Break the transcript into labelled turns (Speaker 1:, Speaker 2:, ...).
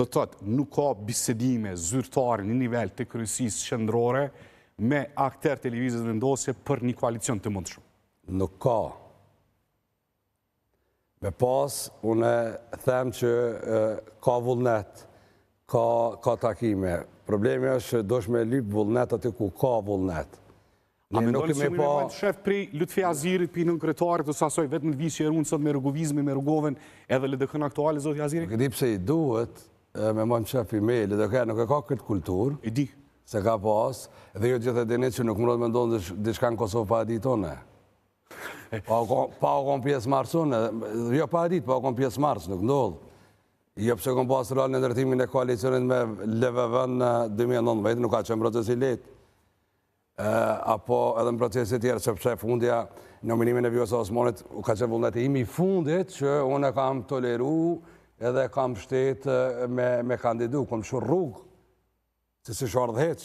Speaker 1: Do të thotë, nuk ka bisedime zyrtare në nivel të kryesisë qendrore me akter televizës vendosje për një koalicion të mundshëm.
Speaker 2: Nuk ka. Me pas, unë them që ka vullnet, ka takime. Problemi është që dosh me lyp vullnet aty ku ka vullnet.
Speaker 1: A me ndoni që me shef prej Lutfi Azirit, për nënkretarit, ose asoj vetë në vishë e unë sot me rrugovizmi, me rrugoven edhe LDK-n aktuale, zoti Aziri?
Speaker 2: Nuk e di pse i duhet me mënë qef i me, LDK nuk e ka këtë kulturë.
Speaker 1: I di.
Speaker 2: Se ka pas, dhe jo gjithë e dinit që nuk mërët me ndonë dhe shka në Kosovë pa edit one. Pa o kon pjesë marsone, jo pa edit, pa o kon pjesë mars, nuk ndodhë. Jo pëse kon pas rrallë në ndërtimin e koalicionit me LVV në 2019, nuk ka qenë proces i letë. Apo edhe në procesit tjerë, sepse fundja nominimin e Vjosa Osmanit ka qenë vullnet e imi fundit që unë e kam toleru edhe kam shtetë me kandidu, kom shur rrugë, se si shardh heq.